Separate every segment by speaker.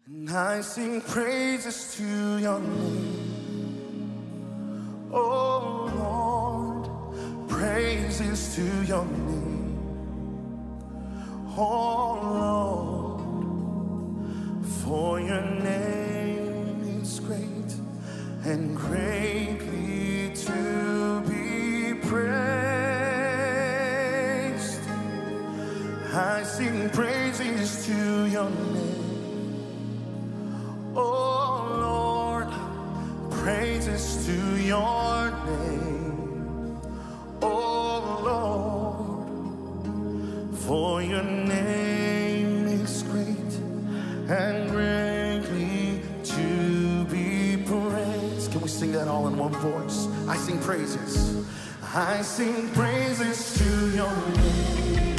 Speaker 1: And I sing praises to your name. Oh Lord, praises to your name. Oh Lord, for your name is great and greatly to be praised. I sing praises to your name. Oh Lord, praises to your name. Oh Lord, for your name is great and greatly to be praised. Can we sing that all in one voice? I sing praises. I sing praises to your name.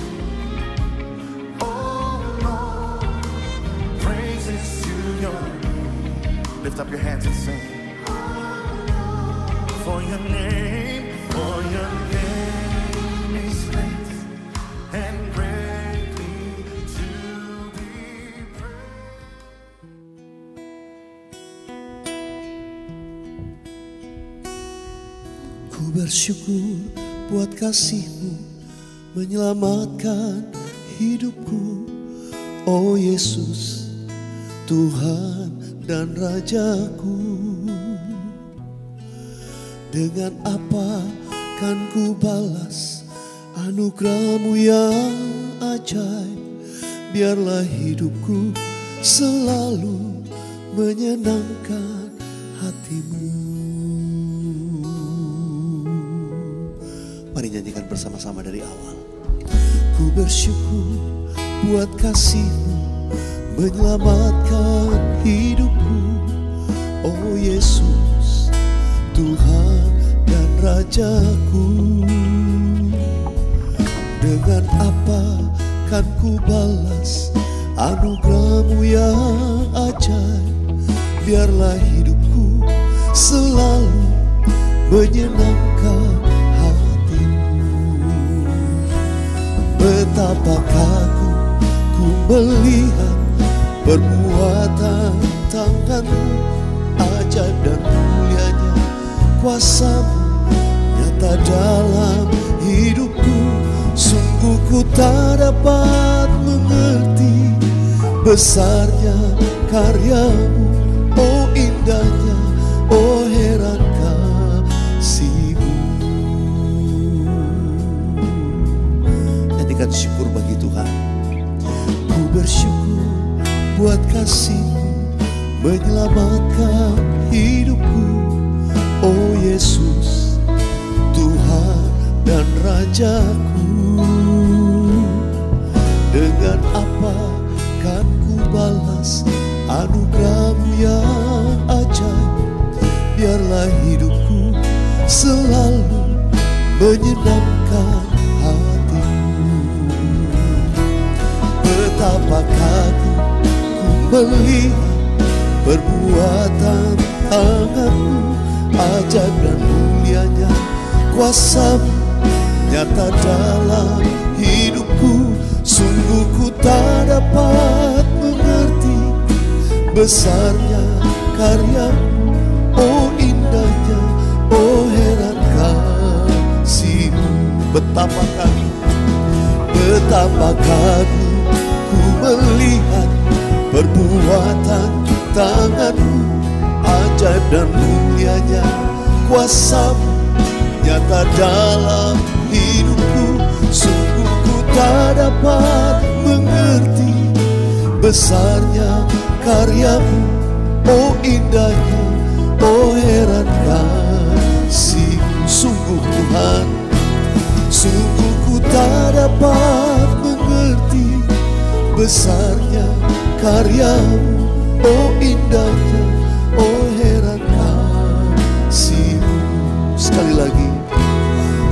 Speaker 1: Oh Lord, praises to your name. Lift up your hands and sing. For your name is great and greatly to be praised.
Speaker 2: Ku bersyukur buat kasih-Mu menyelamatkan hidupku. Oh Yesus, Tuhan dan Rajaku. Dengan apa kan ku balas anugerah-Mu yang ajaib? Biarlah hidupku selalu menyenangkan hati-Mu. Mari nyanyikan bersama-sama dari awal. Ku bersyukur buat kasih-Mu menyelamatkan hidupku. Oh Yesus, Tuhan dan Rajaku. Dengan apa kan ku balas anugerah-Mu yang ajaib? Biarlah hidupku selalu menyenangkan hati-Mu. Betapakah ku melihat perbuatan tangan-Mu, ajaib dan mulianya kuasa-Mu nyata dalam hidupku. Sungguh ku tak dapat mengerti besarnya karya-Mu. Oh indahnya, oh heran kasih-Mu. Nyanyikan syukur bagi Tuhan. Ku bersyukur buat kasih-Mu menyelamatkan hidupku. Oh Yesus, Tuhan dan Rajaku. Dengan apa kan ku balas anugerah-Mu yang ajaib? Biarlah hidupku selalu menyenangkan hati-Mu. Betapakah ku melihat perbuatan tangan-Mu, ajaib dan mulianya kuasa-Mu nyata dalam hidupku. Sungguh ku tak dapat mengerti besarnya karya-Mu. Oh indahnya, oh heran kasih-Mu. Betapakah ku melihat perbuatan tangan-Mu, ajaib dan mulianya kuasa-Mu nyata dalam hidupku. Sungguh ku tak dapat mengerti besarnya karya-Mu. Oh indahnya, oh heran kasih-Mu. Sungguh Tuhan, sungguh ku tak dapat mengerti besarnya karya-Mu. Oh indahnya, oh heran kasih-Mu. Sekali lagi.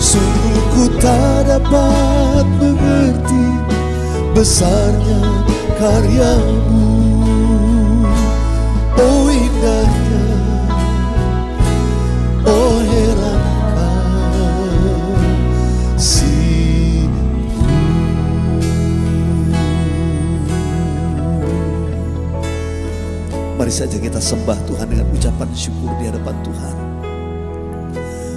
Speaker 2: Sungguh ku tak dapat mengerti besarnya karya-Mu. Oh indahnya, oh heran kasih-Mu. Mari saja kita sembah Tuhan dengan ucapan syukur di hadapan Tuhan.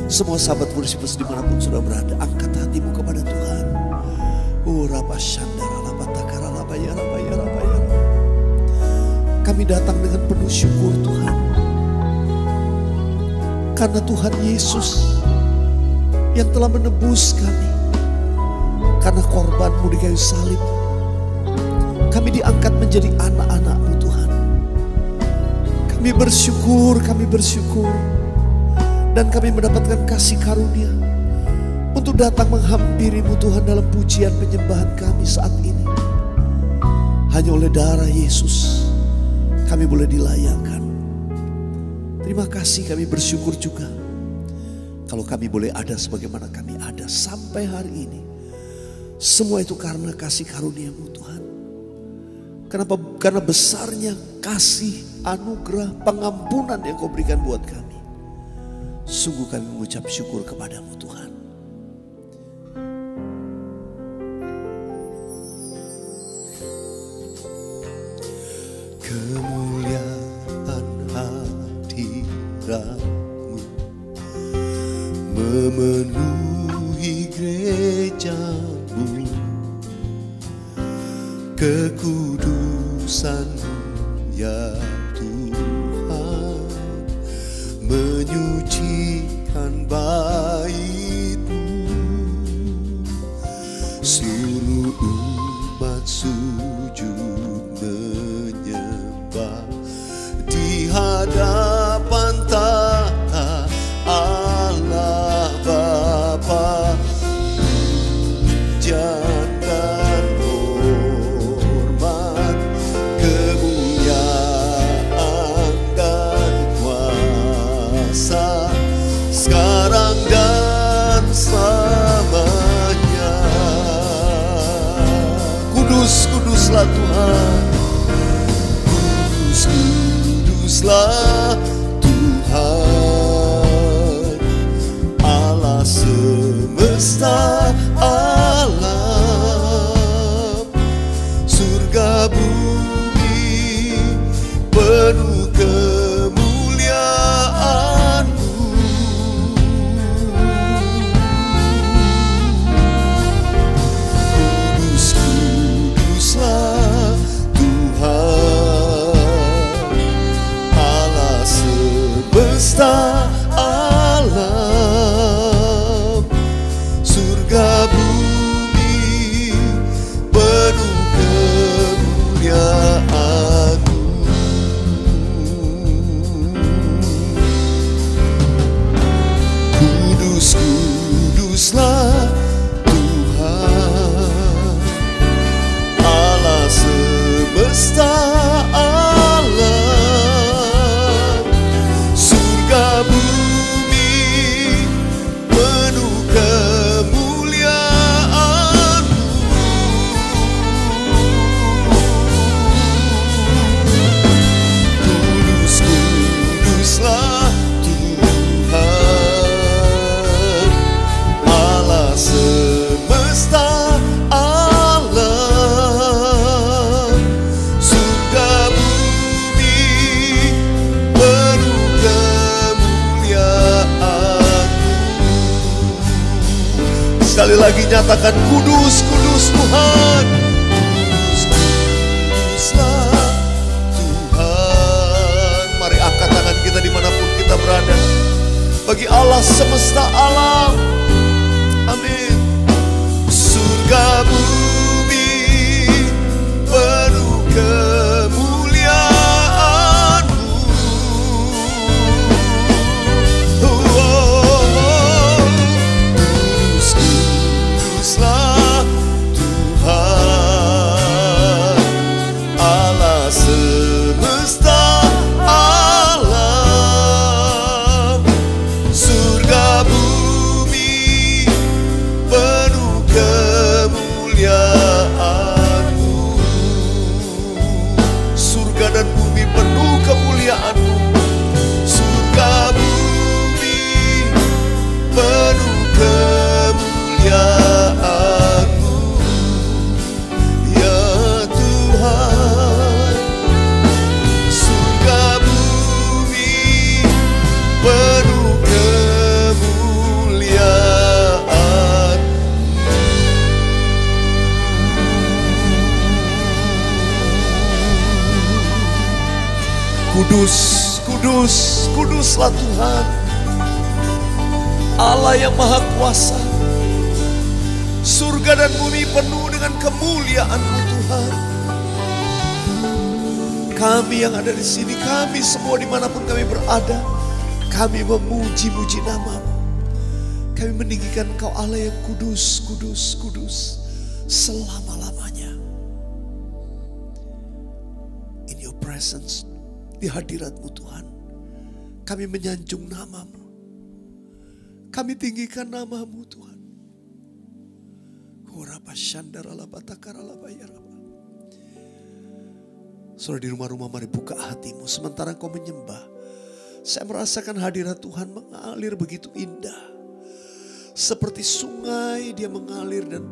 Speaker 2: Semua sahabat worshipers dimanapun sudah berada, angkat hatimu kepada Tuhan. Kami datang dengan penuh syukur Tuhan, karena Tuhan Yesus yang telah menebus kami. Karena korban-Mu di kayu salib, kami diangkat menjadi anak-anak-Mu Tuhan. Kami bersyukur, dan kami mendapatkan kasih karunia untuk datang menghampiri-Mu Tuhan dalam pujian penyembahan kami saat ini. Hanya oleh darah Yesus kami boleh dilayakkan. Terima kasih, kami bersyukur juga kalau kami boleh ada sebagaimana kami ada sampai hari ini. Semua itu karena kasih karunia-Mu Tuhan. Kenapa? Karena besarnya kasih, anugerah, pengampunan yang Kau berikan buat kami. Sungguh kami mengucap syukur kepada-Mu Tuhan. Kemuliaan hadirat-Mu memenuhi gereja-Mu. Kekudusan-Mu ya Tuhan menyucikan bait-Mu. Seluruh umat sujud menyembah di hadapan tahta Allah Bapa. Pujian dan hormat, kemuliaan dan kuasa sekarang dan selamanya. Kudus, kuduslah Tuhan. Kudus, kuduslah Tuhan, Allah semesta alam. Surga bumi penuh kemuliaan-Mu. Kudus, kuduslah Tuhan, Allah semesta alam. Surga bumi penuh kemuliaan-Mu. Kudus, kuduslah Tuhan, Allah semesta alam. Surga bumi penuh kemuliaan-Mu. Kudus, kuduslah Tuhan, Allah semesta alam. Surga bumi penuh kemuliaan-Mu. Sekali lagi nyatakan kudus, kudus Tuhan. Kudus, kuduslah Tuhan. Mari angkat tangan kita dimanapun kita berada, bagi Allah semesta alam. Amin. Surga bumi penuh kemuliaan-Mu. Kudus, kuduslah Tuhan, Allah semesta alam. Surga bumi penuh kemuliaan-Mu. Surga dan bumi penuh kemuliaan-Mu. Surga bumi penuh kemuliaan-Mu. Ya Tuhan, surga Kudus, kudus, kuduslah Tuhan, Allah yang maha kuasa. Surga dan bumi penuh dengan kemuliaan-Mu Tuhan. Kami yang ada di sini, kami semua dimanapun kami berada, kami memuji-muji nama-Mu. Kami meninggikan Engkau Allah yang kudus, kudus, kudus selama-lamanya. In your presence, di hadirat-Mu Tuhan, kami menyanjung nama-Mu. Kami tinggikan nama-Mu Tuhan. Saudara di rumah-rumah, mari buka hatimu. Sementara kau menyembah, saya merasakan hadirat Tuhan mengalir begitu indah. Seperti sungai dia mengalir dan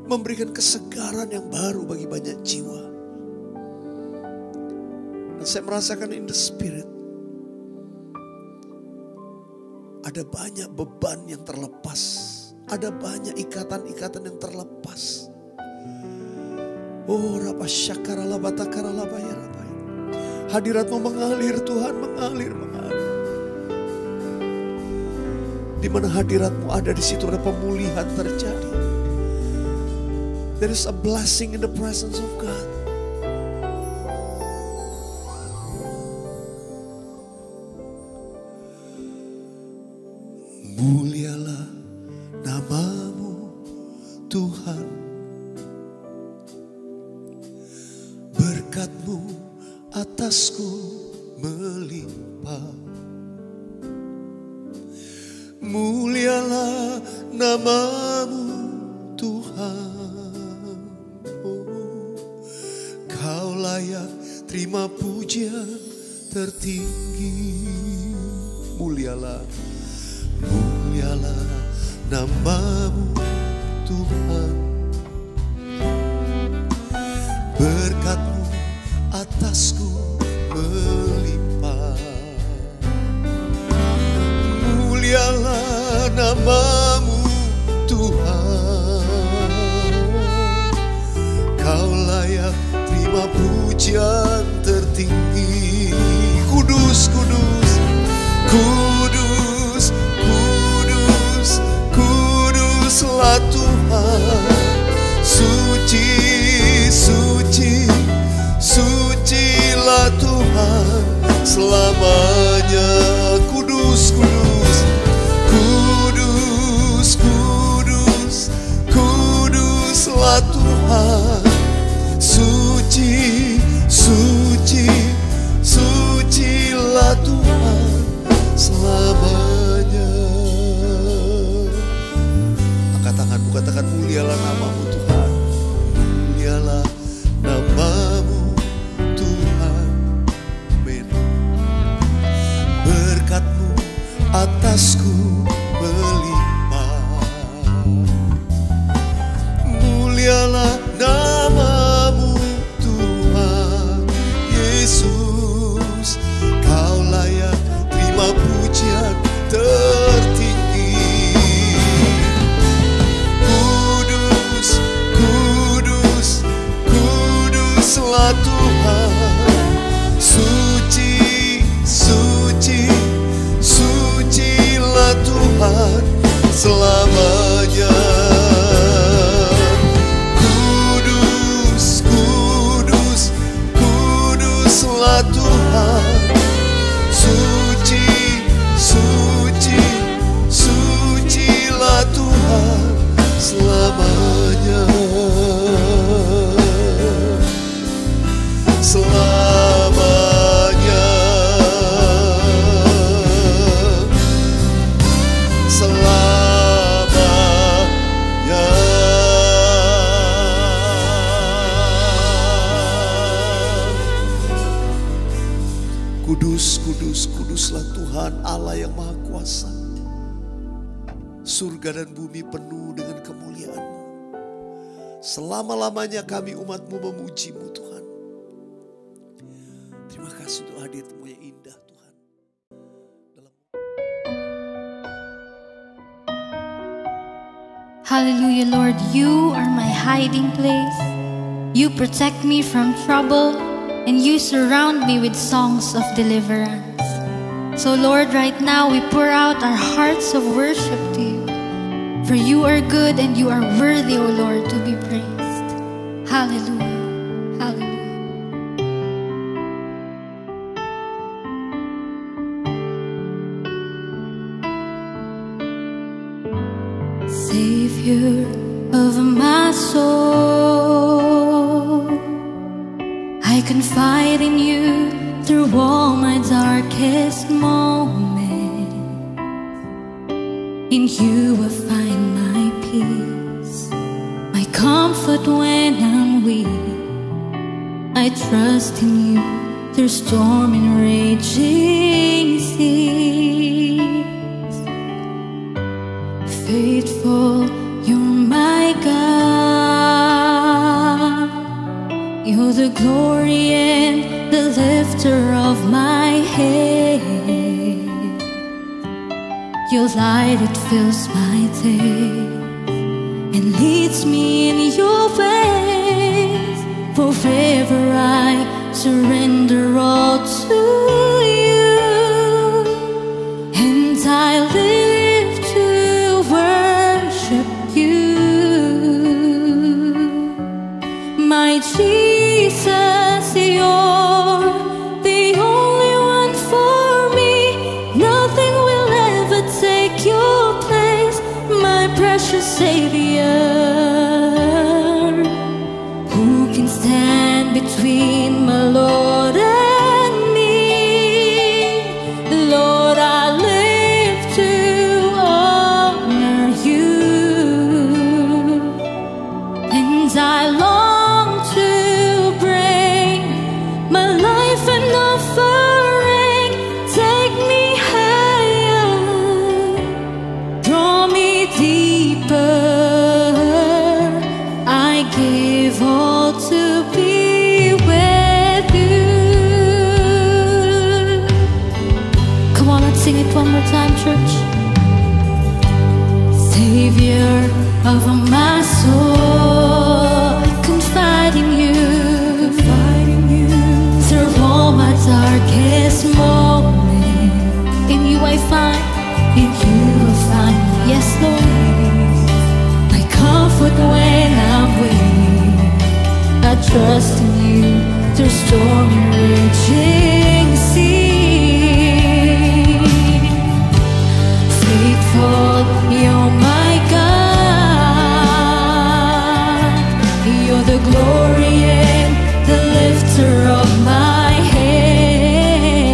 Speaker 2: memberikan kesegaran yang baru bagi banyak jiwa. Dan saya merasakan in the spirit, ada banyak beban yang terlepas. Ada banyak ikatan-ikatan yang terlepas. Oh, Rabba Syakara Labatakara Labaya Rabba. Hadirat-Mu mengalir Tuhan, mengalir, mengalir. Di mana hadirat-Mu ada, di situ ada pemulihan terjadi. There is a blessing in the presence of God. Mulialah nama-Mu Tuhan, berkat-Mu atasku melimpah. Mulialah nama-Mu Tuhan, oh, Kau layak terima pujian tertinggi. Mulialah, mulialah nama-Mu Tuhan, berkat-Mu atasku melimpah. Mulialah nama-Mu Tuhan, Kau layak terima pujian tertinggi. Kudus, kudus, kudus, kudus, kuduslah Tuhan. Suci, suci, sucilah Tuhan selamanya. Kudus, kudus, kudus, kudus, kuduslah Tuhan. Suci, suci, sucilah Tuhan selamanya. Angkat tanganmu, katakan mulialah nama-Mu Tuhan. Mulialah nama-Mu Tuhan. Amin. Berkat-Mu atasku melimpah. Mulialah nama-Mu Tuhan Yesus, Kau layak terima pujian tertinggi. Kudus, kudus, kuduslah Tuhan. Suci, suci, sucilah Tuhan selamanya. Kudus, kudus, kuduslah Tuhan. Suci, suci, sucilah Tuhan selamanya. Selamanya, selamanya. Kudus, kudus, kuduslah Tuhan Allah yang Maha Kuasa. Surga dan bumi penuh dengan kemuliaan-Mu. Selama-lamanya kami umat-Mu memuji-Mu Tuhan. Terima kasih untuk hadirat-Mu yang indah Tuhan.
Speaker 3: Hallelujah, Lord, You are my hiding place. You protect me from trouble. and you surround me with songs of deliverance. So Lord, right now we pour out our hearts of worship to you. For you are good and you are worthy, O Lord, to be praised. Hallelujah. Hallelujah. Savior of my soul, I confide in you through all my darkest moments. In you I find my peace, my comfort when I'm weak. I trust in you through storm and raging seas. Faithful, you're my God. You're the glory and the lifter of my head. Your light, it fills my day and leads me in your ways. Forever I surrender all to you, and I live to worship you. My Jesus, you're the only one for me. Nothing will ever take your place, my precious Savior. Who can stand between my Lord and me? Lord, I live to honor you, and I long to bring my life an offering. Take me higher, draw me deeper. I give all to be with you. Come on, let's sing it one more time, church. Savior of my soul, confide in you, through all my darkest moments. In you I find, in you I find, yes Lord, my comfort when I'm weak. I trust in you through storm and raging sea. Faithful, you're my God. You're the glory and the lifter of my head.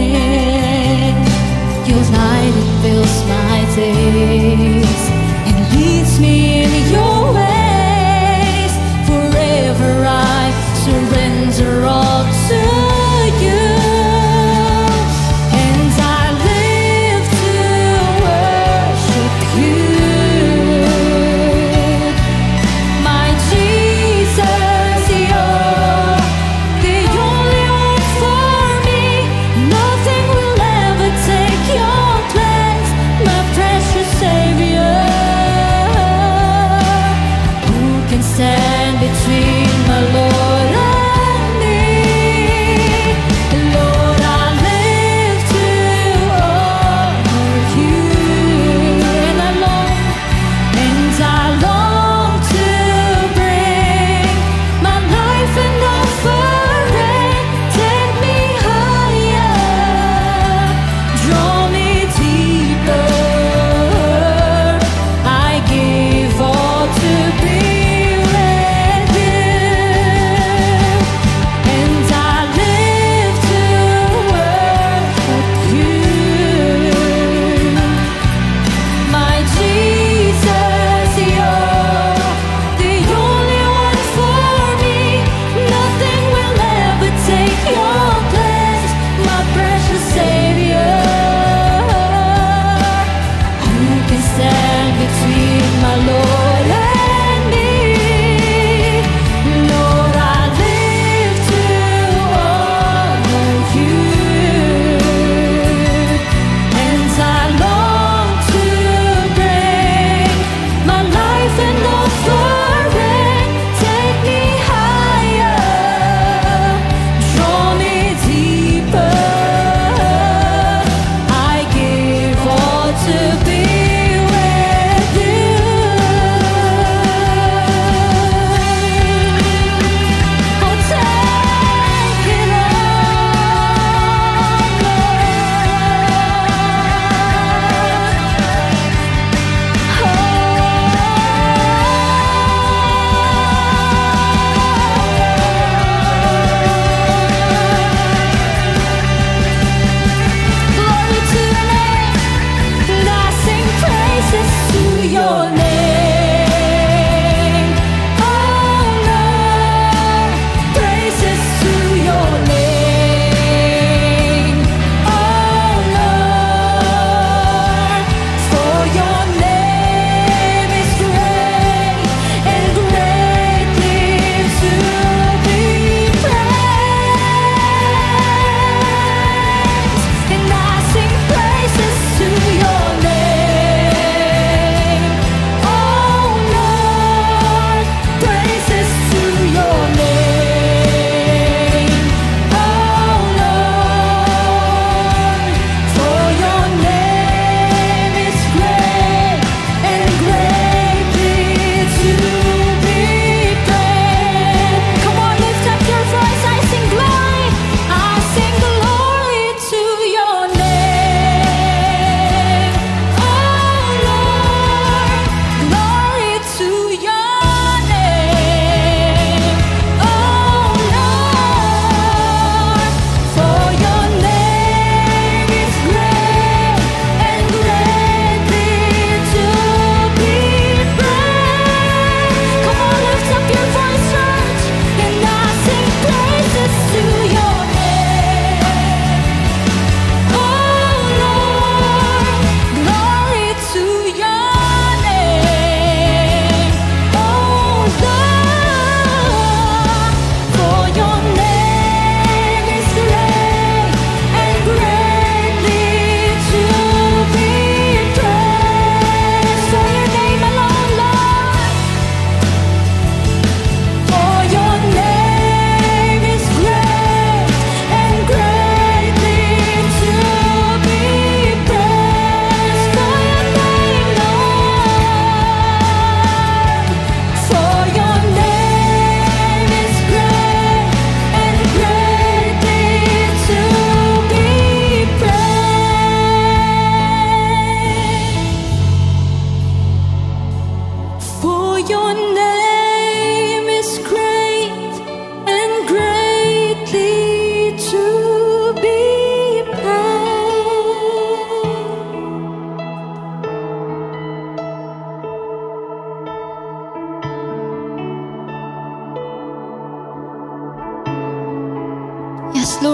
Speaker 3: Your light, it fills my days and leads me in your ways. Forever I surrender all to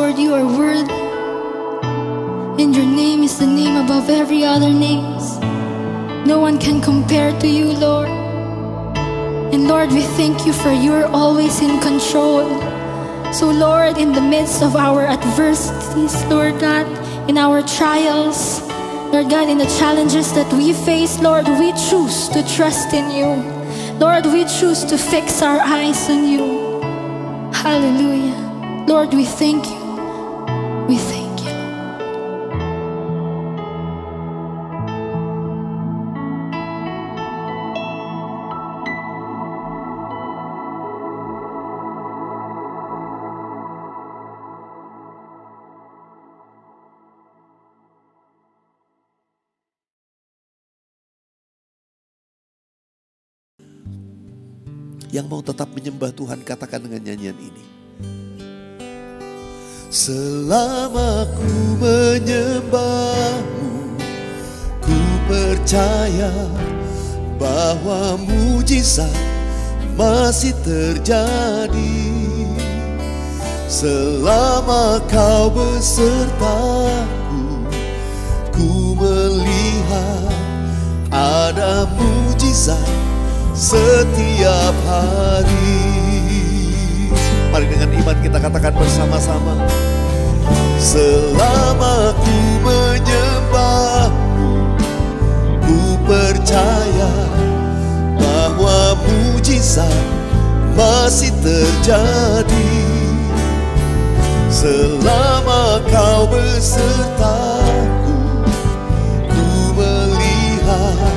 Speaker 3: Lord, you are worthy. And your name is the name above every other names. No one can compare to you, Lord. And Lord, we thank you for you're always in control. So Lord, in the midst of our adversities, Lord God, in our trials, Lord God, in the challenges that we face, Lord, we choose to trust in you. Lord, we choose to fix our eyes on you. Hallelujah. Lord, we thank you. We thank you.
Speaker 2: Yang mau tetap menyembah Tuhan, katakan dengan nyanyian ini. Selama ku menyembahmu, ku percaya bahwa mujizat masih terjadi. Selama kau besertaku, ku melihat ada mujizat setiap hari. Mari dengan iman kita katakan bersama-sama. Selama ku menyembahmu, ku percaya bahwa mujizat masih terjadi. Selama kau besertaku, ku melihat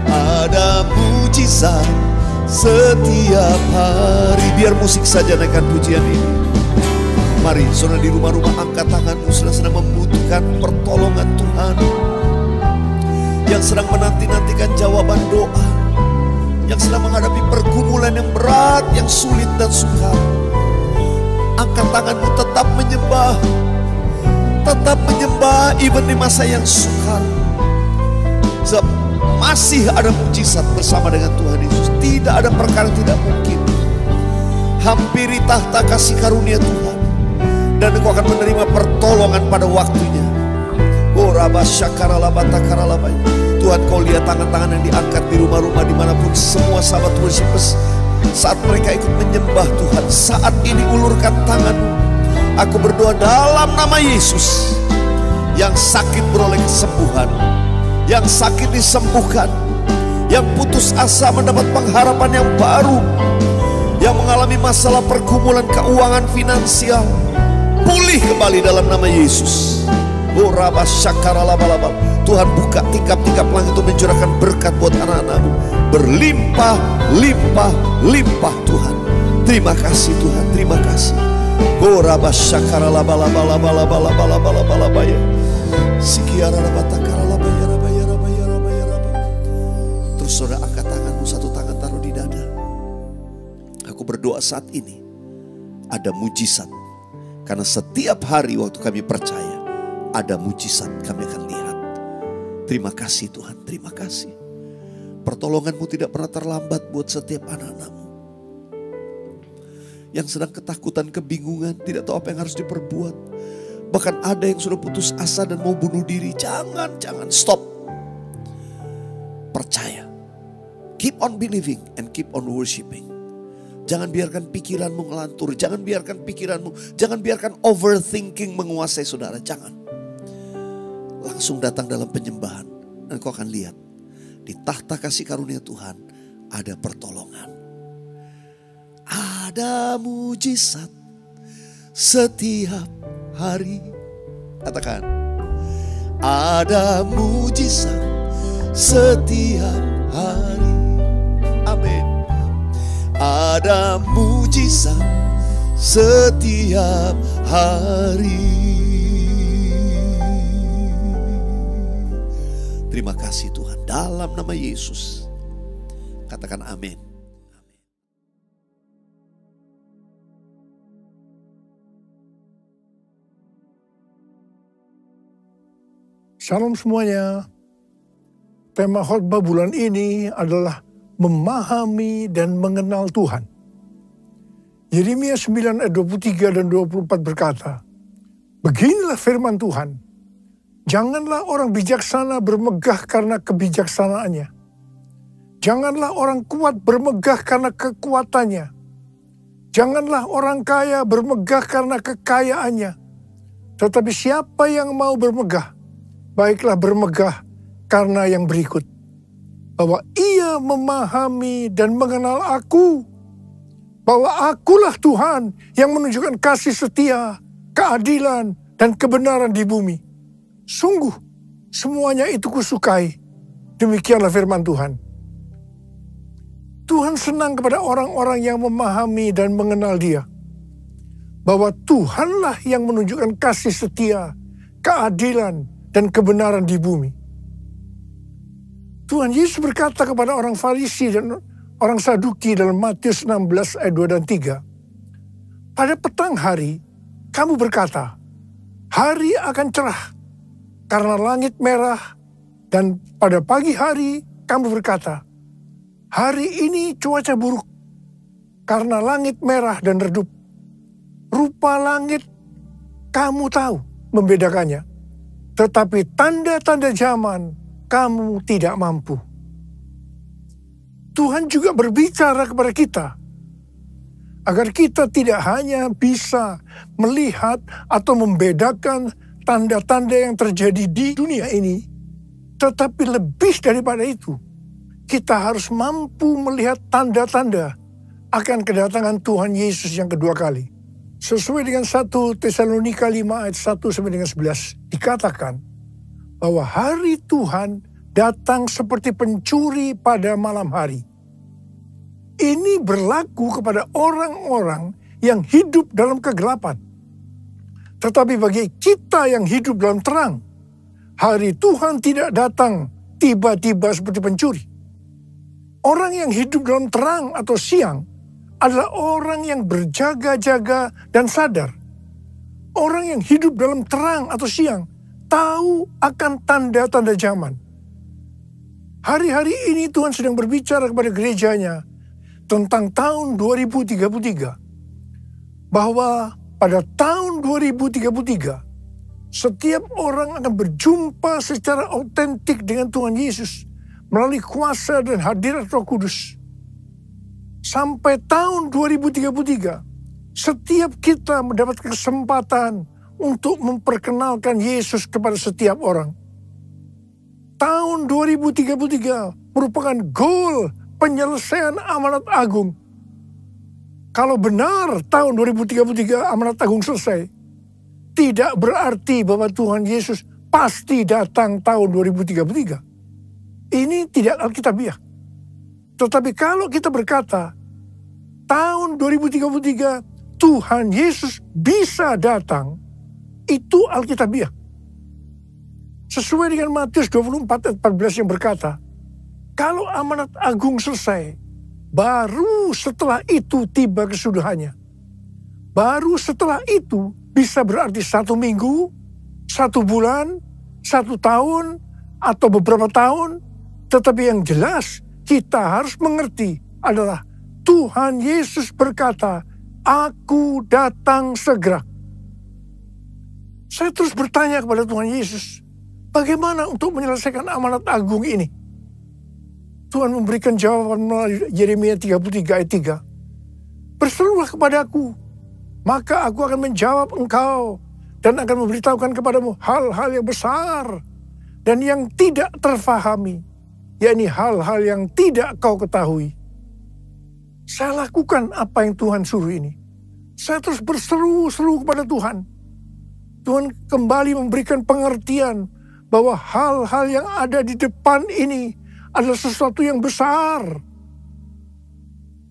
Speaker 2: ada mujizat setiap hari. Biar musik saja naikkan pujian ini. Mari saudara di rumah-rumah angkat tanganmu, sedang membutuhkan pertolongan Tuhan, yang sedang menanti-nantikan jawaban doa, yang sedang menghadapi pergumulan yang berat, yang sulit dan sukar. Angkat tanganmu, tetap menyembah even di masa yang sukar. Sebab masih ada mujizat bersama dengan Tuhan Yesus. Tidak ada perkara yang tidak mungkin. Hampiri tahta kasih karunia Tuhan, dan engkau akan menerima pertolongan pada waktunya. Tuhan, kau lihat tangan-tangan yang diangkat di rumah-rumah dimanapun semua sahabat worshipers, saat mereka ikut menyembah Tuhan. Saat ini ulurkan tanganmu. Aku berdoa dalam nama Yesus, yang sakit beroleh kesembuhan, yang sakit disembuhkan, yang putus asa mendapat pengharapan yang baru, yang mengalami masalah pergumulan keuangan finansial, pulih kembali dalam nama Yesus. Tuhan, buka tingkap-tingkap langit untuk mencurahkan berkat buat anak-anakmu. Berlimpah, limpah, limpah Tuhan. Terima kasih Tuhan, terima kasih. Terus saudara angkat tanganmu, satu tangan taruh di dada. Aku berdoa saat ini ada mujizat. Karena setiap hari waktu kami percaya, ada mujizat kami akan lihat. Terima kasih Tuhan, terima kasih. Pertolonganmu tidak pernah terlambat buat setiap anak-anakmu yang sedang ketakutan, kebingungan, tidak tahu apa yang harus diperbuat. Bahkan ada yang sudah putus asa dan mau bunuh diri. Jangan stop. Percaya. Keep on believing and keep on worshiping. Jangan biarkan pikiranmu ngelantur. Jangan biarkan overthinking menguasai saudara. Jangan. Langsung datang dalam penyembahan. Dan kau akan lihat. Di tahta kasih karunia Tuhan ada pertolongan. Ada mujizat setiap hari. Katakan. Ada mujizat setiap hari. Amin. Ada mujizat setiap hari. Terima kasih Tuhan, dalam nama Yesus. Katakan amin.
Speaker 4: Shalom semuanya. Tema khotbah bulan ini adalah memahami dan mengenal Tuhan. Yeremia 9 ayat 23 dan 24 berkata, Beginilah firman Tuhan. Janganlah orang bijaksana bermegah karena kebijaksanaannya. Janganlah orang kuat bermegah karena kekuatannya. Janganlah orang kaya bermegah karena kekayaannya. Tetapi siapa yang mau bermegah, baiklah bermegah karena yang berikut. Bahwa ia memahami dan mengenal aku. Bahwa akulah Tuhan yang menunjukkan kasih setia, keadilan, dan kebenaran di bumi. Sungguh, semuanya itu kusukai. Demikianlah firman Tuhan. Tuhan senang kepada orang-orang yang memahami dan mengenal Dia. Bahwa Tuhanlah yang menunjukkan kasih setia, keadilan, dan kebenaran di bumi. Tuhan Yesus berkata kepada orang Farisi dan orang Saduki dalam Matius 16 ayat 2 dan 3. Pada petang hari, kamu berkata, hari akan cerah karena langit merah, dan pada pagi hari kamu berkata, hari ini cuaca buruk karena langit merah dan redup. Rupa langit kamu tahu membedakannya, tetapi tanda-tanda zaman kamu tidak mampu. Tuhan juga berbicara kepada kita agar kita tidak hanya bisa melihat atau membedakan tanda-tanda yang terjadi di dunia ini, tetapi lebih daripada itu, kita harus mampu melihat tanda-tanda akan kedatangan Tuhan Yesus yang kedua kali. Sesuai dengan 1 Tesalonika 5 ayat 1 sampai dengan 11, dikatakan bahwa hari Tuhan datang seperti pencuri pada malam hari. Ini berlaku kepada orang-orang yang hidup dalam kegelapan. Tetapi bagi kita yang hidup dalam terang, hari Tuhan tidak datang tiba-tiba seperti pencuri. Orang yang hidup dalam terang atau siang adalah orang yang berjaga-jaga dan sadar. Orang yang hidup dalam terang atau siang tahu akan tanda-tanda zaman. Hari-hari ini Tuhan sedang berbicara kepada gerejanya tentang tahun 2033. Bahwa pada tahun 2033, setiap orang akan berjumpa secara autentik dengan Tuhan Yesus melalui kuasa dan hadirat Roh Kudus. Sampai tahun 2033, setiap kita mendapat kesempatan untuk memperkenalkan Yesus kepada setiap orang. Tahun 2033 merupakan goal penyelesaian amanat agung. Kalau benar tahun 2033 amanat agung selesai, tidak berarti bahwa Tuhan Yesus pasti datang tahun 2033. Ini tidak alkitabiah. Tetapi kalau kita berkata, tahun 2033 Tuhan Yesus bisa datang, itu alkitabiah. Sesuai dengan Matius 24 ayat 14 yang berkata, kalau amanat agung selesai, baru setelah itu tiba kesudahannya. Baru setelah itu bisa berarti 1 minggu, 1 bulan, 1 tahun, atau beberapa tahun. Tetapi yang jelas kita harus mengerti adalah Tuhan Yesus berkata, aku datang segera. Saya terus bertanya kepada Tuhan Yesus, bagaimana untuk menyelesaikan amanat agung ini? Tuhan memberikan jawaban melalui Yeremia 33 ayat 3. Berserulah kepadaku, maka aku akan menjawab engkau dan akan memberitahukan kepadamu hal-hal yang besar dan yang tidak terfahami, yakni hal-hal yang tidak kau ketahui. Saya lakukan apa yang Tuhan suruh ini. Saya terus berseru-seru kepada Tuhan. Tuhan kembali memberikan pengertian bahwa hal-hal yang ada di depan ini adalah sesuatu yang besar.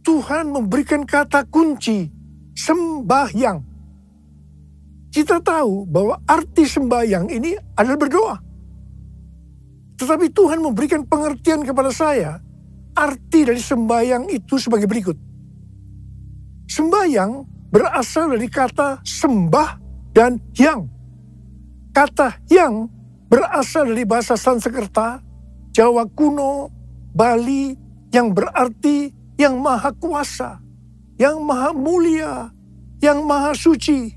Speaker 4: Tuhan memberikan kata kunci, sembahyang. Kita tahu bahwa arti sembahyang ini adalah berdoa. Tetapi Tuhan memberikan pengertian kepada saya, arti dari sembahyang itu sebagai berikut. Sembahyang berasal dari kata sembah dan hyang. Kata hyang berasal dari bahasa Sanskerta, Jawa kuno, Bali, yang berarti yang maha kuasa, yang maha mulia, yang maha suci.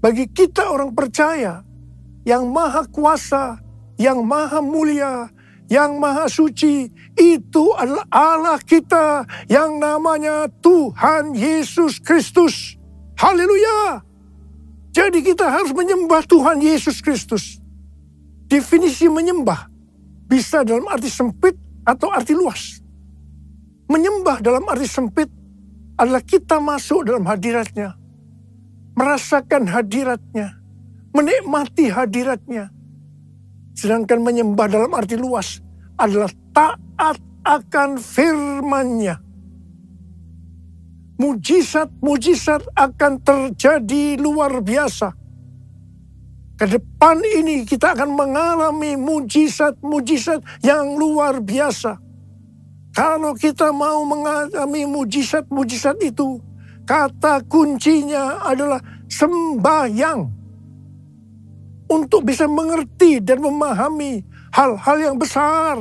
Speaker 4: bagi kita orang percaya, yang maha kuasa, yang maha mulia, yang maha suci, itu adalah Allah kita yang namanya Tuhan Yesus Kristus. Haleluya! Jadi kita harus menyembah Tuhan Yesus Kristus. Definisi menyembah bisa dalam arti sempit atau arti luas. Menyembah dalam arti sempit adalah kita masuk dalam hadiratnya, merasakan hadiratnya, menikmati hadiratnya. Sedangkan menyembah dalam arti luas adalah taat akan firman-Nya. Mujizat-mujizat akan terjadi luar biasa. Ke depan ini kita akan mengalami mujizat-mujizat yang luar biasa. Kalau kita mau mengalami mujizat-mujizat itu, kata kuncinya adalah sembahyang. Untuk bisa mengerti dan memahami hal-hal yang besar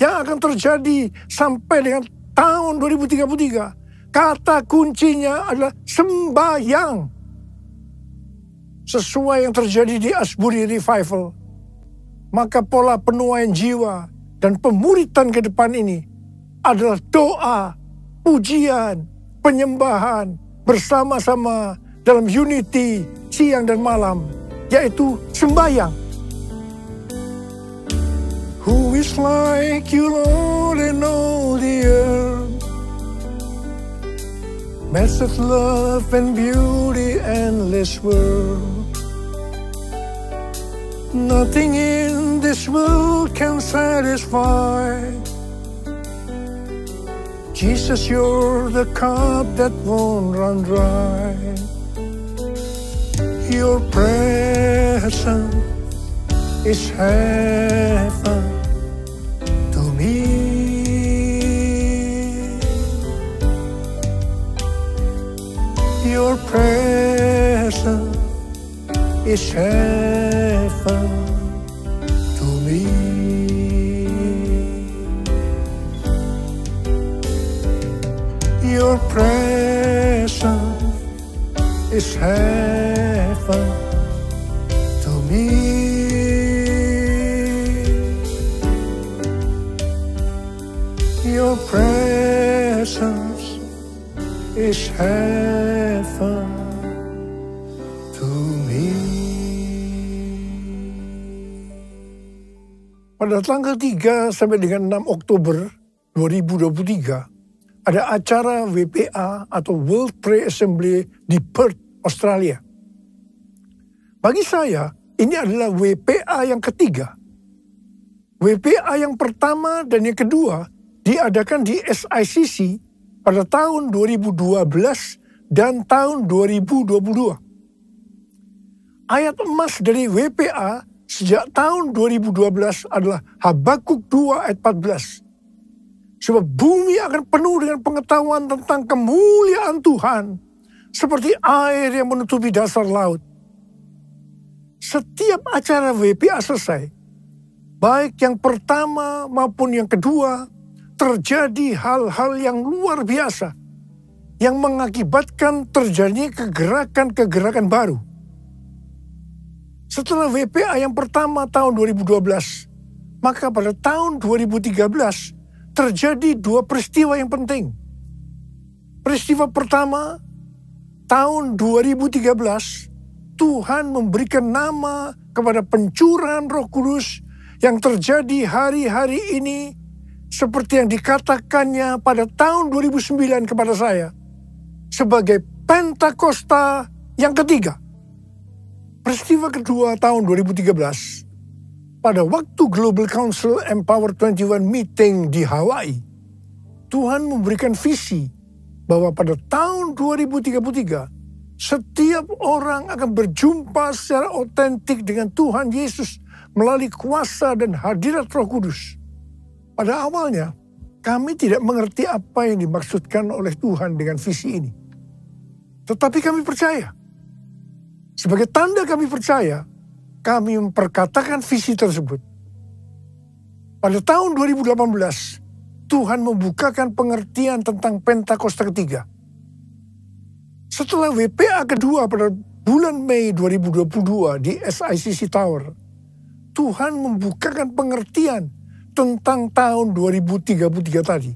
Speaker 4: yang akan terjadi sampai dengan tahun 2033. Kata kuncinya adalah sembahyang. Sesuai yang terjadi di Asbury Revival, maka pola penuaian jiwa dan pemuritan ke depan ini adalah doa, pujian, penyembahan bersama-sama dalam unity siang dan malam, yaitu sembahyang. Who is like you, Lord, in all the earth? Massive love and beauty, endless world. Nothing in this world can satisfy. Jesus, you're the cup that won't run dry. Your presence is heaven to me. Your presence is heaven to me. Your presence is heaven to me. Your presence is heaven to me. Pada tanggal 3 sampai dengan 6 Oktober 2023, ada acara WPA atau World Prayer Assembly di Perth, Australia. Bagi saya, ini adalah WPA yang ketiga. WPA yang pertama dan yang kedua diadakan di SICC pada tahun 2012 dan tahun 2022. Ayat emas dari WPA sejak tahun 2012 adalah Habakuk 2 ayat 14. Sebab bumi akan penuh dengan pengetahuan tentang kemuliaan Tuhan, seperti air yang menutupi dasar laut. Setiap acara WPA selesai, baik yang pertama maupun yang kedua, terjadi hal-hal yang luar biasa, yang mengakibatkan terjadinya kegerakan-kegerakan baru. Setelah WPA yang pertama tahun 2012, maka pada tahun 2013, terjadi dua peristiwa yang penting. Peristiwa pertama, tahun 2013, Tuhan memberikan nama kepada pencurahan Roh Kudus yang terjadi hari-hari ini seperti yang dikatakannya pada tahun 2009 kepada saya sebagai Pentakosta yang ketiga. Peristiwa kedua tahun 2013, pada waktu Global Council Empower 21 meeting di Hawaii, Tuhan memberikan visi bahwa pada tahun 2033, setiap orang akan berjumpa secara otentik dengan Tuhan Yesus melalui kuasa dan hadirat Roh Kudus. Pada awalnya, kami tidak mengerti apa yang dimaksudkan oleh Tuhan dengan visi ini. Tetapi kami percaya. Sebagai tanda kami percaya, kami memperkatakan visi tersebut. Pada tahun 2018, Tuhan membukakan pengertian tentang Pentakosta ketiga. Setelah WPA kedua pada bulan Mei 2022 di SICC Tower, Tuhan membukakan pengertian tentang tahun 2033 tadi.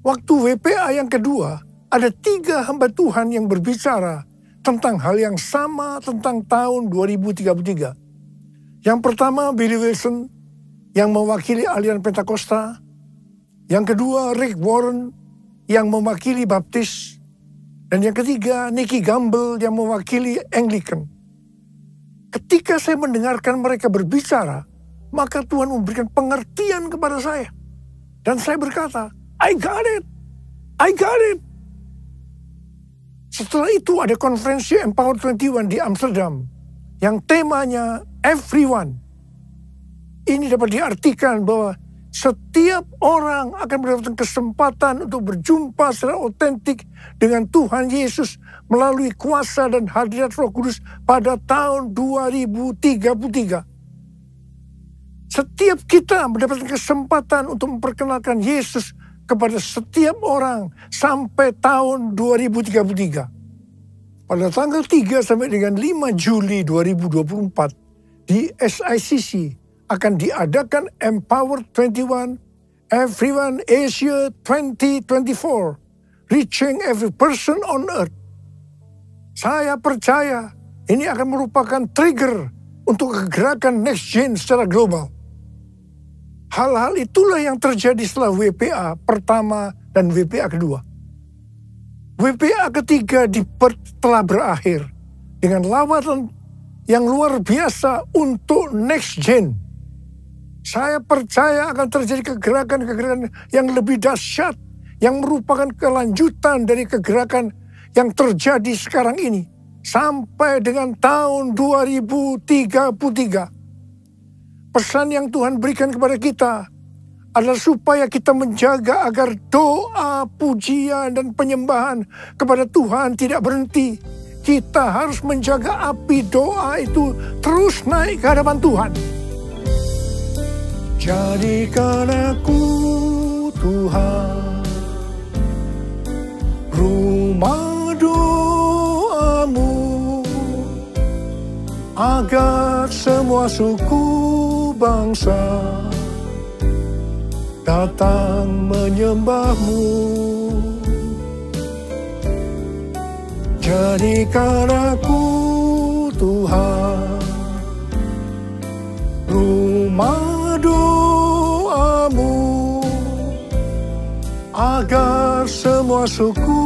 Speaker 4: Waktu WPA yang kedua, ada 3 hamba Tuhan yang berbicara tentang hal yang sama tentang tahun 2033. Yang pertama Billy Wilson yang mewakili aliran Pentakosta. Yang kedua Rick Warren yang mewakili Baptis. Dan yang ketiga Nicky Gamble yang mewakili Anglican. Ketika saya mendengarkan mereka berbicara, maka Tuhan memberikan pengertian kepada saya. Dan saya berkata, I got it. I got it. Setelah itu ada konferensi Empower 21 di Amsterdam yang temanya Everyone. Ini dapat diartikan bahwa setiap orang akan mendapatkan kesempatan untuk berjumpa secara otentik dengan Tuhan Yesus melalui kuasa dan hadirat Roh Kudus pada tahun 2033. Setiap kita mendapatkan kesempatan untuk memperkenalkan Yesus kepada setiap orang sampai tahun 2033. Pada tanggal 3 sampai dengan 5 Juli 2024 di SICC akan diadakan Empower 21 Everyone Asia 2024, Reaching Every Person on Earth. Saya percaya ini akan merupakan trigger untuk kegerakan next gen secara global. Hal-hal itulah yang terjadi setelah WPA pertama dan WPA kedua. WPA ketiga di Perth telah berakhir dengan lawatan yang luar biasa untuk next gen. Saya percaya akan terjadi kegerakan-kegerakan yang lebih dahsyat yang merupakan kelanjutan dari kegerakan yang terjadi sekarang ini sampai dengan tahun 2033. Pesan yang Tuhan berikan kepada kita adalah supaya kita menjaga agar doa, pujian, dan penyembahan kepada Tuhan tidak berhenti. Kita harus menjaga api doa itu terus naik ke hadapan Tuhan. Jadikan aku, Tuhan, rumah doamu, agar semua suku bangsa datang menyembahmu. Jadikan aku, Tuhan, rumah doamu, agar semua suku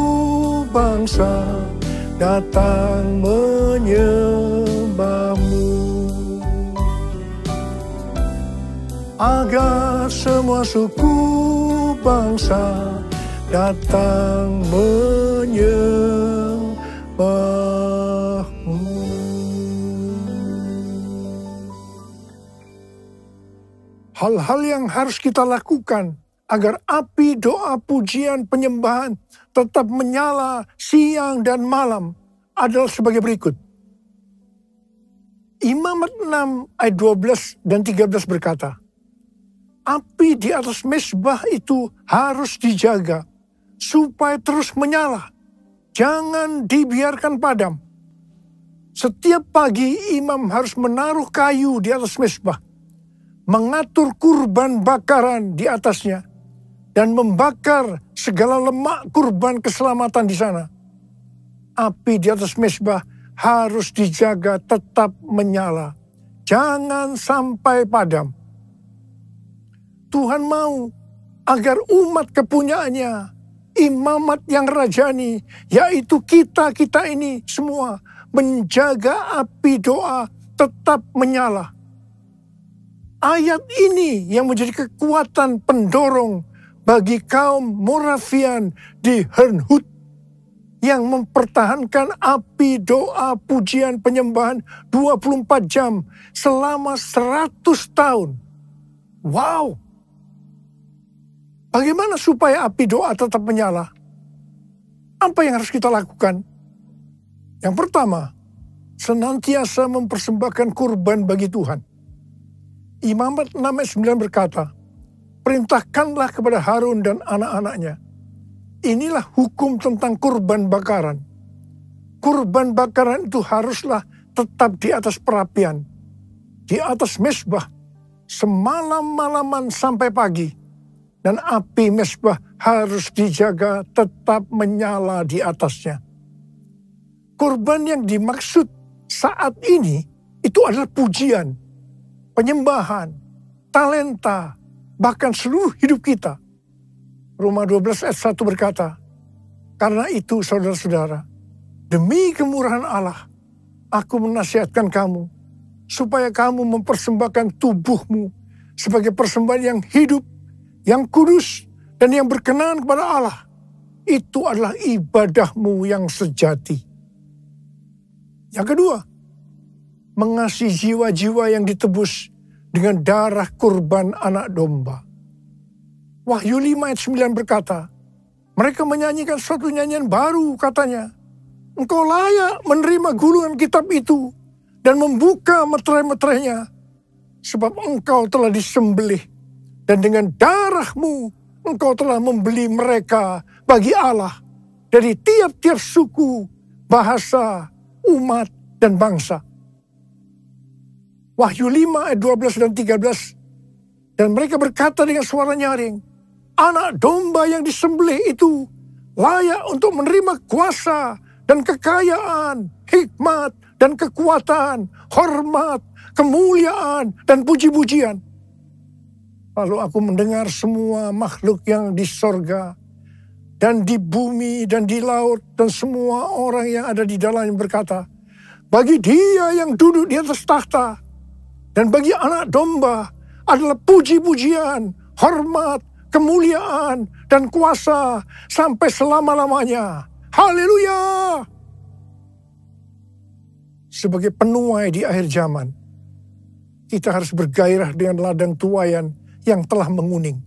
Speaker 4: bangsa datang menyembahmu. Agar semua suku bangsa datang menyembahmu. Hal-hal yang harus kita lakukan agar api doa, pujian, penyembahan tetap menyala siang dan malam adalah sebagai berikut. Imamat 6 ayat 12 dan 13 berkata, api di atas mezbah itu harus dijaga supaya terus menyala. Jangan dibiarkan padam. Setiap pagi imam harus menaruh kayu di atas mezbah, mengatur kurban bakaran di atasnya, dan membakar segala lemak kurban keselamatan di sana. Api di atas mezbah harus dijaga tetap menyala. Jangan sampai padam. Tuhan mau agar umat kepunyaannya, imamat yang rajani, yaitu kita ini semua, menjaga api doa tetap menyala. Ayat ini yang menjadi kekuatan pendorong bagi kaum Moravian di Herrnhut yang mempertahankan api doa, pujian, penyembahan 24 jam selama 100 tahun. Wow! Bagaimana supaya api doa tetap menyala? Apa yang harus kita lakukan? Yang pertama, senantiasa mempersembahkan kurban bagi Tuhan. Imamat 6 ayat 9 berkata, perintahkanlah kepada Harun dan anak-anaknya. Inilah hukum tentang kurban bakaran. kurban bakaran itu haruslah tetap di atas perapian, di atas mezbah, semalam-malaman sampai pagi. Dan api mezbah harus dijaga tetap menyala di atasnya. Kurban yang dimaksud saat ini itu adalah pujian, penyembahan, talenta, bahkan seluruh hidup kita. Roma 12 ayat 1 berkata, karena itu saudara-saudara, demi kemurahan Allah, aku menasihatkan kamu, supaya kamu mempersembahkan tubuhmu sebagai persembahan yang hidup, yang kudus, dan yang berkenan kepada Allah. Itu adalah ibadahmu yang sejati. Yang kedua, mengasihi jiwa-jiwa yang ditebus dengan darah kurban anak domba. Wahyu 5 ayat 9 berkata, mereka menyanyikan suatu nyanyian baru, katanya, engkau layak menerima gulungan kitab itu dan membuka meterai-meterainya, sebab engkau telah disembelih, dan dengan darahmu engkau telah membeli mereka bagi Allah dari tiap-tiap suku, bahasa, umat, dan bangsa. Wahyu 5 ayat 12 dan 13, dan mereka berkata dengan suara nyaring, anak domba yang disembelih itu layak untuk menerima kuasa dan kekayaan, hikmat dan kekuatan, hormat, kemuliaan dan puji-pujian. Lalu aku mendengar semua makhluk yang di sorga dan di bumi dan di laut dan semua orang yang ada di dalamnya berkata, bagi Dia yang duduk di atas tahta dan bagi anak domba adalah puji-pujian, hormat, kemuliaan, dan kuasa sampai selama-lamanya. Haleluya! Sebagai penuai di akhir zaman, kita harus bergairah dengan ladang tuaian yang telah menguning.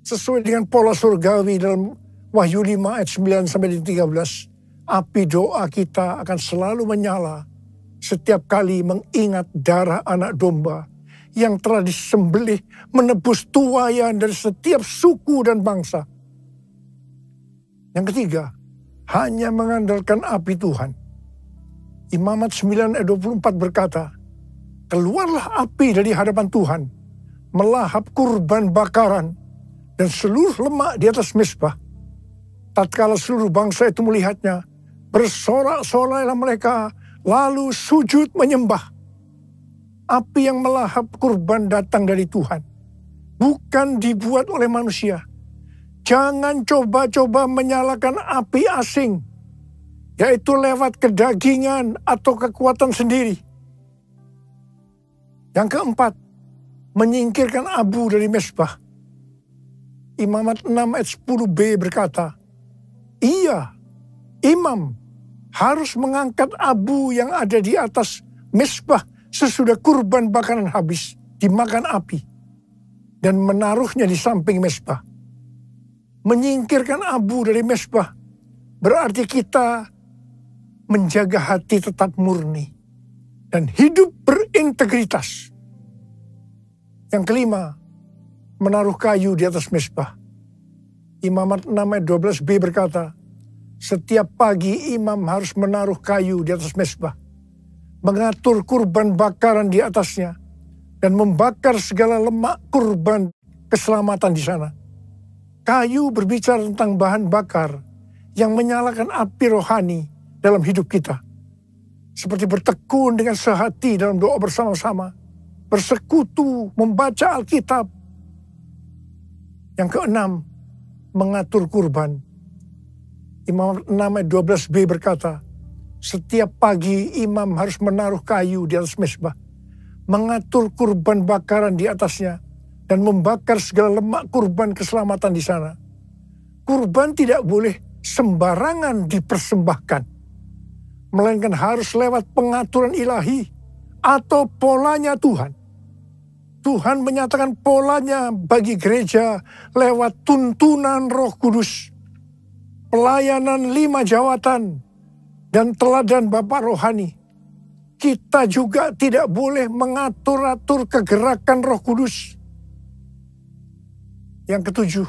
Speaker 4: Sesuai dengan pola surgawi dalam Wahyu 5 ayat 9 sampai 13, api doa kita akan selalu menyala setiap kali mengingat darah anak domba yang telah disembelih menebus tuaian dari setiap suku dan bangsa. Yang ketiga, hanya mengandalkan api Tuhan. Imamat 9 ayat 24 berkata, keluarlah api dari hadapan Tuhan, melahap kurban bakaran dan seluruh lemak di atas mezbah. Tatkala seluruh bangsa itu melihatnya, bersorak-soraklah mereka, lalu sujud menyembah. Api yang melahap kurban datang dari Tuhan, bukan dibuat oleh manusia. Jangan coba-coba menyalakan api asing, yaitu lewat kedagingan atau kekuatan sendiri. Yang keempat, menyingkirkan abu dari mezbah. Imamat 6 ayat 10b berkata, iya, imam harus mengangkat abu yang ada di atas mezbah sesudah kurban bakaran habis dimakan api dan menaruhnya di samping mezbah. Menyingkirkan abu dari mezbah berarti kita menjaga hati tetap murni dan hidup berintegritas. Yang kelima, menaruh kayu di atas mezbah. Imamat 6 ayat 12b berkata, setiap pagi imam harus menaruh kayu di atas mezbah, mengatur kurban bakaran di atasnya, dan membakar segala lemak kurban keselamatan di sana. Kayu berbicara tentang bahan bakar yang menyalakan api rohani dalam hidup kita. Seperti bertekun dengan sehati dalam doa bersama-sama, bersekutu, membaca Alkitab. Yang keenam, mengatur kurban. Imam 6 ayat 12b berkata, setiap pagi imam harus menaruh kayu di atas mezbah, mengatur kurban bakaran di atasnya, dan membakar segala lemak kurban keselamatan di sana. Kurban tidak boleh sembarangan dipersembahkan, melainkan harus lewat pengaturan ilahi atau polanya Tuhan. Tuhan menyatakan polanya bagi gereja lewat tuntunan Roh Kudus, pelayanan 5 jawatan, dan teladan Bapa rohani. Kita juga tidak boleh mengatur-atur kegerakan Roh Kudus. Yang ketujuh,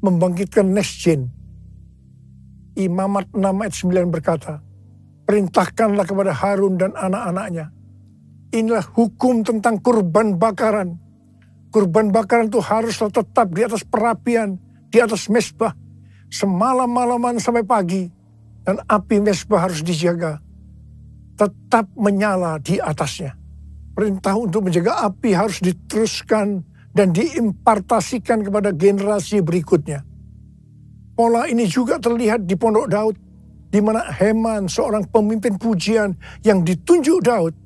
Speaker 4: membangkitkan next gen. Imamat 6 ayat 9 berkata, perintahkanlah kepada Harun dan anak-anaknya. Inilah hukum tentang kurban bakaran. Kurban bakaran itu haruslah tetap di atas perapian, di atas mezbah, semalam-malaman sampai pagi. Dan api mezbah harus dijaga, tetap menyala di atasnya. Perintah untuk menjaga api harus diteruskan dan diimpartasikan kepada generasi berikutnya. Pola ini juga terlihat di Pondok Daud, di mana Heman, seorang pemimpin pujian yang ditunjuk Daud,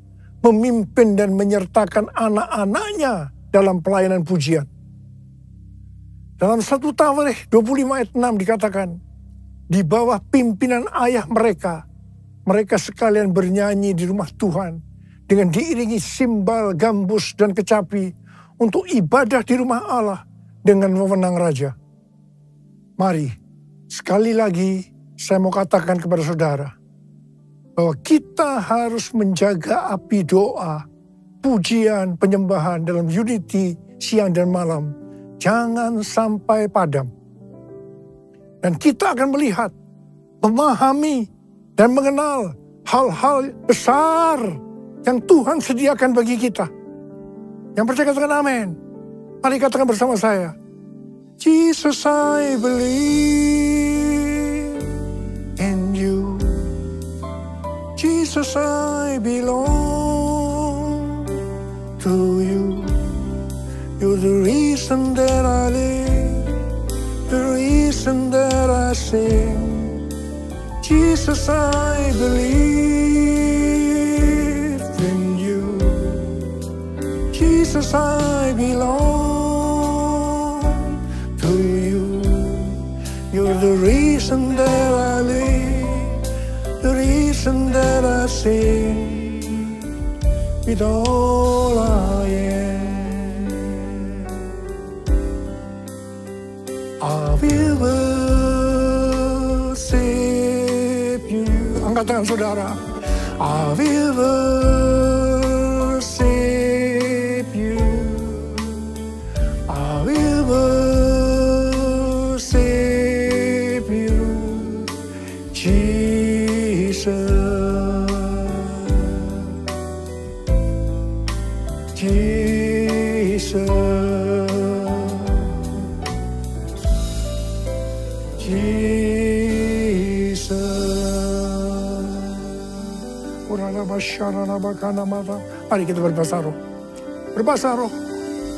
Speaker 4: memimpin dan menyertakan anak-anaknya dalam pelayanan pujian. Dalam 1 Tawarikh 25 ayat 6 dikatakan, di bawah pimpinan ayah mereka sekalian bernyanyi di rumah Tuhan dengan diiringi simbal, gambus, dan kecapi untuk ibadah di rumah Allah dengan wewenang raja. Mari, sekali lagi saya mau katakan kepada saudara, bahwa kita harus menjaga api doa, pujian, penyembahan dalam unity siang dan malam. Jangan sampai padam. Dan kita akan melihat, memahami, dan mengenal hal-hal besar yang Tuhan sediakan bagi kita. Yang percaya katakan amin. Mari katakan bersama saya. Jesus, I believe in you. Jesus, I belong to you. You're the reason that I live, the reason that I sing. Jesus, I believe in you. Jesus, I belong to you. You're the reason that I live, the reason that I sing. With all I am, I will worship you. Angkat tangan saudara. I will worship you. I will worship you, Jesus. Jesus. Mari kita berbahasa roh. Berbahasa roh.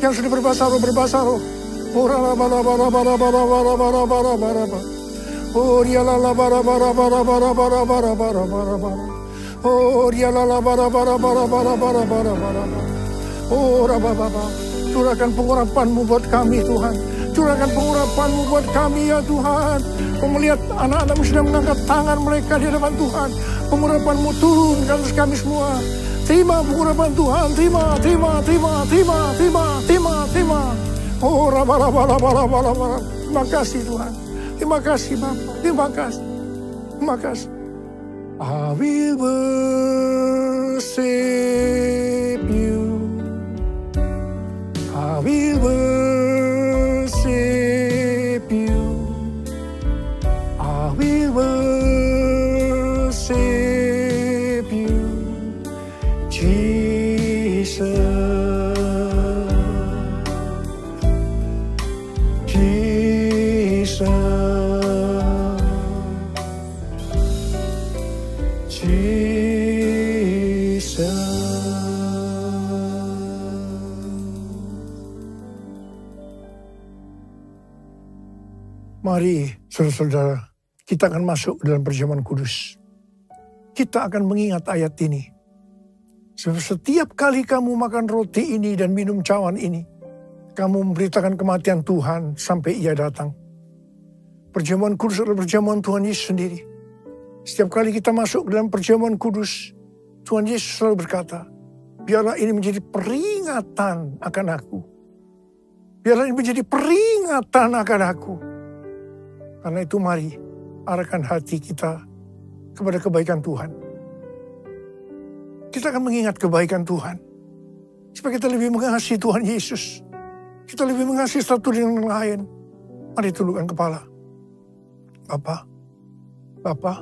Speaker 4: Yang sudah berbahasa roh, berbahasa roh. Curahkan pengurapan-Mu buat kami, Tuhan. Curahkan pengurapan-Mu buat kami, ya Tuhan. Kau melihat anak-anak-Mu sudah mengangkat tangan mereka di hadapan Tuhan. Pengurapan-Mu turun ke atas kami semua. Terima pengurapan Tuhan, terima. Oh, terima kasih Tuhan. Terima kasih Bapa, terima kasih. Terima kasih. I will worship you. I will worship you. I will worship you, Jesus. Jesus. Jesus. Mari, saudara-saudara, kita akan masuk dalam perjamuan kudus. Kita akan mengingat ayat ini. Setiap kali kamu makan roti ini dan minum cawan ini, kamu memberitakan kematian Tuhan sampai Ia datang. Perjamuan kudus adalah perjamuan Tuhan Yesus sendiri. Setiap kali kita masuk dalam perjamuan kudus, Tuhan Yesus selalu berkata, biarlah ini menjadi peringatan akan aku. Biarlah ini menjadi peringatan akan aku. Karena itu mari arahkan hati kita kepada kebaikan Tuhan. Kita akan mengingat kebaikan Tuhan. Supaya kita lebih mengasihi Tuhan Yesus. Kita lebih mengasihi satu dengan yang lain. Mari tundukkan kepala. Bapa, Bapa,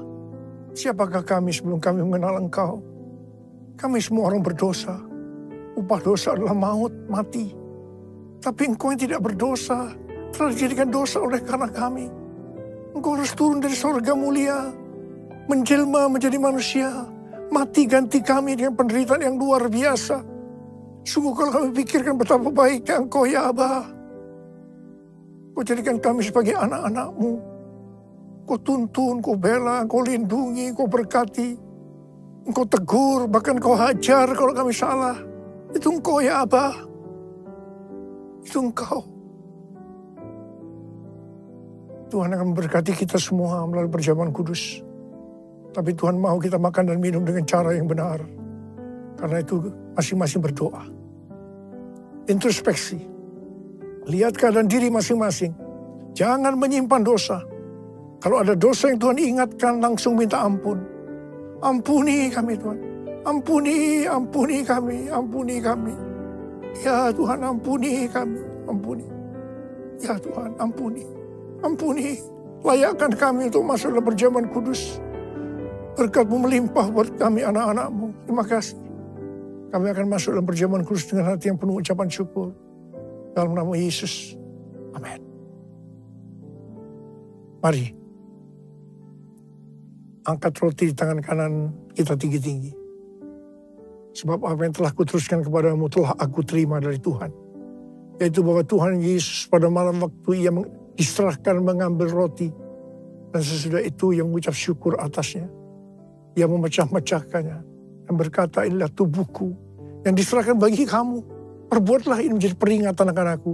Speaker 4: siapakah kami sebelum kami mengenal Engkau? Kami semua orang berdosa. Upah dosa adalah maut, mati. Tapi Engkau yang tidak berdosa telah dijadikan dosa oleh karena kami. Engkau harus turun dari sorga mulia, menjelma menjadi manusia, mati ganti kami dengan penderitaan yang luar biasa. Sungguh kalau kami pikirkan betapa baiknya Engkau ya Aba. Kau jadikan kami sebagai anak-anak-Mu. Kau tuntun, Kau bela, Kau lindungi, Kau berkati. Engkau tegur, bahkan Kau hajar kalau kami salah. Itu Engkau ya Aba. Itu Engkau. Tuhan akan memberkati kita semua melalui perjamuan kudus. Tapi Tuhan mau kita makan dan minum dengan cara yang benar. Karena itu masing-masing berdoa. Introspeksi. Lihat keadaan diri masing-masing. Jangan menyimpan dosa. Kalau ada dosa yang Tuhan ingatkan, langsung minta ampun. Ampuni kami Tuhan. Ampuni kami, ampuni kami. Ya Tuhan, ampuni kami, ampuni. Ya Tuhan, ampuni. Ampuni, layakkan kami untuk masuk dalam perjamuan kudus. Berkat-Mu melimpah buat kami anak-anak-Mu. Terima kasih. Kami akan masuk dalam perjamuan kudus dengan hati yang penuh ucapan syukur. Dalam nama Yesus. Amin. Mari. Angkat roti di tangan kanan kita tinggi-tinggi. Sebab apa yang telah kuteruskan kepadamu telah aku terima dari Tuhan. Yaitu bahwa Tuhan Yesus pada malam waktu Ia diserahkan mengambil roti. Dan sesudah itu yang mengucap syukur atasnya. Ia memecah-mecahkannya. Dan berkata, inilah tubuhku yang diserahkan bagi kamu. Perbuatlah ini menjadi peringatan akan aku.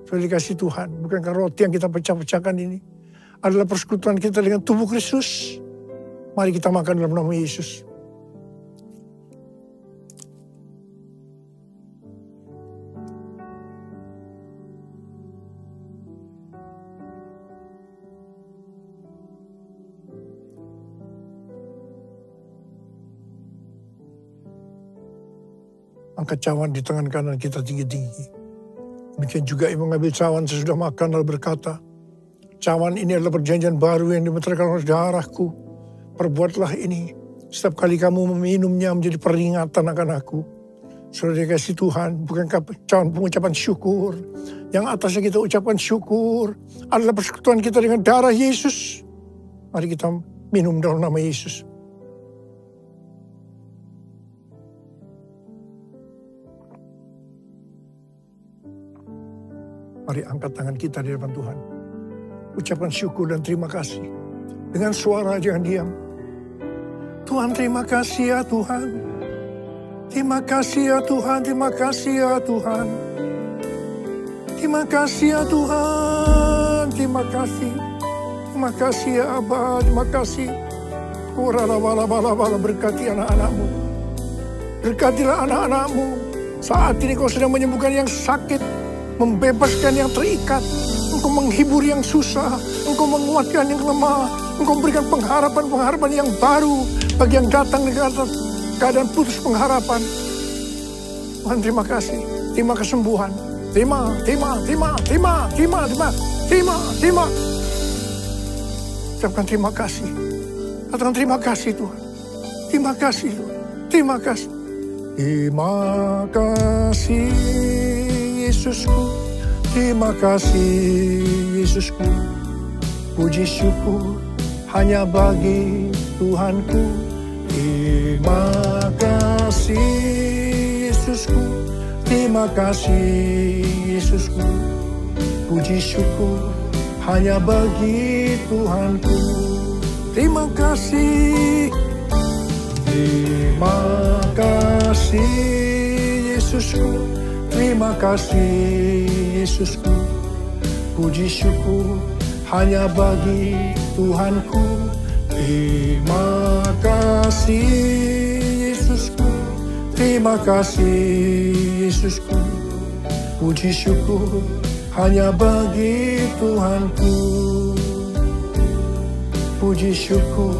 Speaker 4: Sudah dikasih Tuhan. Bukankah roti yang kita pecah-pecahkan ini adalah persekutuan kita dengan tubuh Kristus. Mari kita makan dalam nama Yesus. Angkat cawan di tangan kanan kita tinggi-tinggi. Demikian juga Ia mengambil cawan sesudah makan lalu berkata, cawan ini adalah perjanjian baru yang dimeteraikan oleh darahku. Perbuatlah ini setiap kali kamu meminumnya menjadi peringatan akan aku. Sudah dikasih Tuhan, bukankah cawan pengucapan syukur? Yang atasnya kita ucapkan syukur adalah persekutuan kita dengan darah Yesus. Mari kita minum dalam nama Yesus. Mari angkat tangan kita di depan Tuhan. Ucapkan syukur dan terima kasih. Dengan suara jangan diam. Tuhan terima kasih ya Tuhan. Terima kasih ya Tuhan. Terima kasih ya Tuhan. Terima kasih ya Tuhan. Terima kasih. Terima kasih ya Abba. Terima kasih. Bala berkati anak-anak-Mu. Berkatilah anak-anak-Mu. Saat ini Kau sedang menyembuhkan yang sakit. Membebaskan yang terikat. Engkau menghibur yang susah. Engkau menguatkan yang lemah. Engkau memberikan pengharapan-pengharapan yang baru. Bagi yang datang dengan keadaan putus pengharapan. Tuhan terima kasih. Terima kesembuhan. Terima. Ucapkan terima kasih. Katakan terima kasih Tuhan. Terima kasih Tuhan. Terima kasih. Terima kasih Yesusku. Terima kasih Yesusku. Puji syukur hanya bagi Tuhanku. Terima kasih Yesusku. Terima kasih Yesusku. Puji syukur hanya bagi Tuhanku. Terima kasih. Terima kasih Yesusku. Terima kasih Yesusku. Puji syukur hanya bagi Tuhanku. Terima kasih Yesusku. Terima kasih Yesusku. Puji syukur hanya bagi Tuhanku. Puji syukur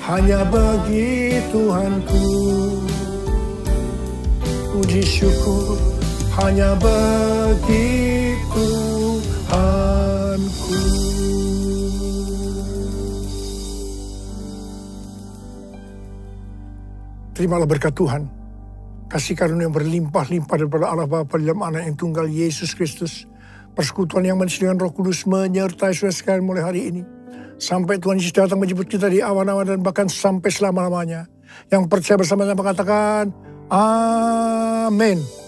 Speaker 4: hanya bagi Tuhanku. Puji syukur hanya bagi Tuhanku. terimalah berkat Tuhan. Kasih karunia yang berlimpah-limpah daripada Allah Bapa dalam Anak yang tunggal Yesus Kristus. Persekutuan yang manis dengan Roh Kudus menyertai saudara sekalian mulai hari ini. Sampai Tuhan Yesus datang menjemput kita di awan-awan dan bahkan sampai selama-lamanya. Yang percaya bersama-sama katakan, Amin.